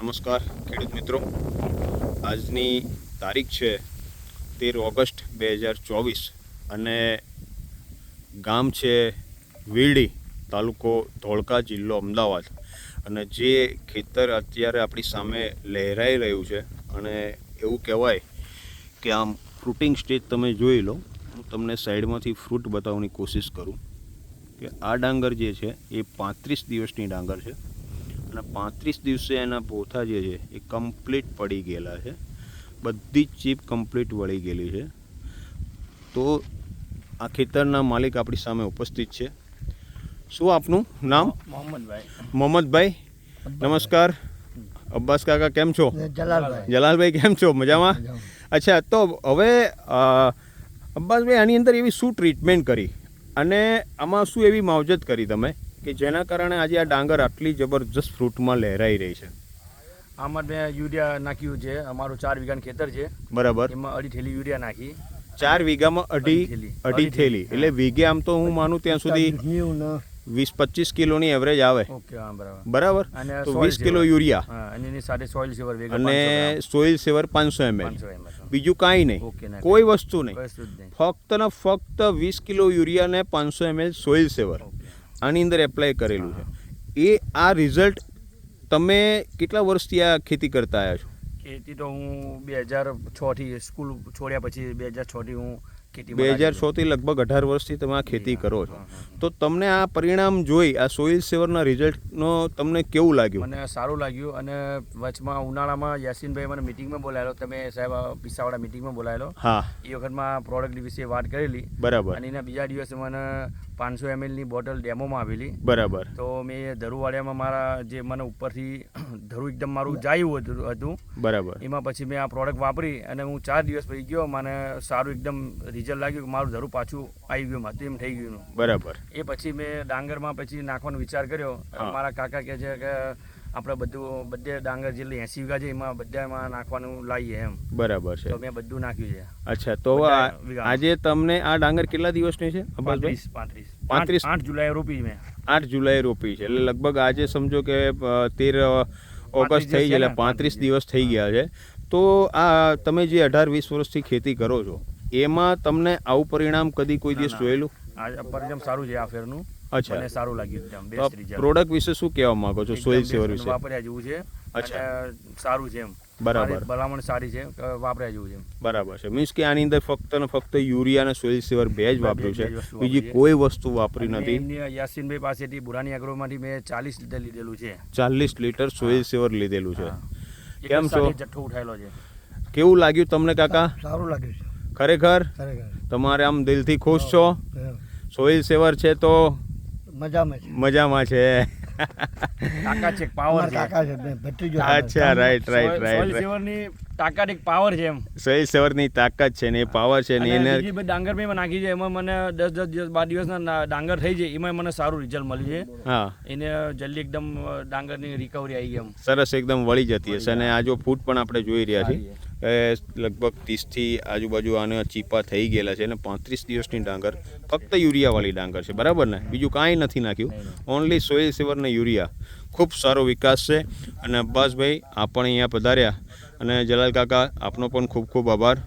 નમસ્કાર ખેડૂત મિત્રો, આજની તારીખ છે 13 ઓગસ્ટ 2024 અને ગામ છે વીરડી, તાલુકો ધોળકા, જિલ્લો અમદાવાદ. અને જે ખેતર અત્યારે આપણી સામે લહેરાઈ રહ્યું છે અને એવું કહેવાય કે આમ ફ્રૂટિંગ સ્ટેજ તમે જોઈ લો. હું તમને સાઈડમાંથી ફ્રૂટ બતાવવાની કોશિશ કરું કે આ ડાંગર જે છે એ 35 દિવસની ડાંગર છે અને 35 દિવસે એના પોથા જે છે એ કમ્પ્લીટ પડી ગયેલા છે. બધી જ ચીપ કમ્પ્લીટ વળી ગયેલી છે. તો આ ખેતરના માલિક આપણી સામે ઉપસ્થિત છે. શું આપનું નામ? મોહમ્મદભાઈ. નમસ્કાર. અબ્બાસ કાકા કેમ છો? જલાલભાઈ કેમ છો? મજામાં? અચ્છા, તો હવે અબ્બાસભાઈ, આની અંદર એવી શું ટ્રીટમેન્ટ કરી અને આમાં શું એવી માવજત કરી તમે કે જેના કારણે આજે આ ડાંગર આટલી જબરજસ્ત ફ્રૂટમાં લહેરાઈ રહી છે? આમાં મેં યુરિયા નાખ્યું છે. અમારું 4 વીઘાનું ખેતર છે. બરાબર. એમાં 2.5 થેલી યુરિયા નાખી. 4 વીઘામાં અઢી થેલી એટલે વીઘે આમ તો હું માનું ત્યાં સુધી 20-25 કિલોની એવરેજ આવે. ઓકે, હા, બરાબર. તો 20 કિલો યુરિયા અને એની સાથે સોઇલ સેવર અને સોઇલ સેવર 500 ml. બીજું કાંઈ નહીં, કોઈ વસ્તુ નહીં, ફક્ત ને ફક્ત 20 કિલો યુરિયા ને 500 ml સોઇલ સેવર આની અંદર એપ્લાય કરેલું છે. એ આ રિઝલ્ટ તમે કેટલા વર્ષથી આ ખેતી કરતા આવ્યા છો? ખેતી તો હું 2006 થી સ્કૂલ છોડ્યા પછી 2006 થી હું ખેતી 2006 થી લગભગ 18 વર્ષથી તમે આ ખેતી કરો છો. તો તમને આ પરિણામ જોઈ, આ સોઇલ સેવરના રિઝલ્ટનો તમને કેવું લાગ્યું? મને સારું લાગ્યું. અને વચમાં ઉનાળામાં યાસીનભાઈ મને મિટિંગમાં બોલાયેલો. તમે સાહેબ પિસ્સાવાળા મિટિંગમાં બોલાયેલો. હા. એ વખતમાં પ્રોડક્ટ વિશે વાત કરેલી. બરાબર. અને એના બીજા દિવસે મને 500 ml ની બોટલ ડેમોમાં આવેલી. બરાબર. તો મેં ધરુવાડિયામાં મારા જે મને ઉપરથી ધરું એકદમ મારું જાયું હતું. બરાબર. એમાં પછી મેં આ પ્રોડક્ટ વાપરી અને હું 4 દિવસ પછી ગયો. મને સારું એકદમ રિઝલ્ટ લાગ્યું કે મારું ધરું પાછું આવી ગયું, હતું એમ થઈ ગયું. બરાબર. એ પછી મેં ડાંગરમાં પછી નાખવાનો વિચાર કર્યો. મારા કાકા કહે છે કે આપણે બધે ડાંગર જેટલી 80 વીઘા છે એમાં બધામાં નાખવાનું લાવીએ એમ. બરાબર છે. તો મેં બધું નાખ્યું છે. અચ્છા, તો આજે તમને આ ડાંગર કેટલા દિવસની છે? 8 જુલાઈ રોપી મેં. 8 જુલાઈ રોપી છે એટલે લગભગ આજે સમજો કે 13 ઓગસ્ટ થઈ ગયા, એટલે 35 દિવસ થઈ ગયા છે. તો આ તમે જે 18-20 વર્ષથી ખેતી કરો છો એમાં તમને આવું પરિણામ કદી કોઈ દિવસ જોયેલું? આ પરિણામ સારું છે આ ફેરનું. અચ્છા, મને સારું લાગ્યું એકદમ બેસ્ટ રિઝલ્ટ. પ્રોડક્ટ વિશે શું કહેવા માંગો છો? સોઇલ સેવર વિશે વાપર્યા જેવું છે. અચ્છા, સારું છે એમ. બરાબર. ભલામણ સારી છે, વાપર્યા જેવું છે. બરાબર છે. મીન્સ કે આની અંદર ફક્ત ને ફક્ત યુરિયા અને સોઇલ સેવર બે જ વાપર્યું છે, બીજી કોઈ વસ્તુ વાપરી નથી. યાસીનભાઈ પાસેથી બુરાની એગ્રોમાંથી મેં 40 લીટર લીધેલું છે. 40 લીટર સોઇલ સેવર લીધેલું છે. કેમ છો? જથ્થો ઉઠાયેલો છે. કેવું લાગ્યું તમને કાકા? સારું લાગ્યું છે ખરેખર. તમારે આમ દિલથી ખુશ છો? સોઇલ સેવર છે તો મજામાં છે. તાકાત છે, પાવર છે. અચ્છા, રાઈટ. સોઇલ સેવરની તાકાત એક પાવર છે એમ. સોઇલ સેવરની તાકાત છે ને એ પાવર છે ને એને ડાંગર મેં નાખી છે એમાં મને 10 દિવસ 12 દિવસના ડાંગર થઈ જાય એમાં મને સારું રિઝલ્ટ મળ્યું છે. હા, એને જલ્દી એકદમ ડાંગરની રિકવરી આવી ગઈ એમ. સરસ, એકદમ વળી જતી હશે. અને આ જો ફૂટ પણ આપણે જોઈ રહ્યા છીએ લગભગ 30 થી આજુબાજુ આને ચીપા થઈ ગયેલા છે અને 35 દિવસની ડાંગર, ફક્ત યુરિયાવાળી ડાંગર છે. બરાબર ને? બીજું કાંઈ નથી નાખ્યું, ઓનલી સોઇલ સેવર ને યુરિયા. ખૂબ સારો વિકાસ છે. અને અબ્બાસભાઈ, આ પણ અહીંયા પધાર્યા અને જલાલ કાકા, આપનો પણ ખૂબ ખૂબ આભાર.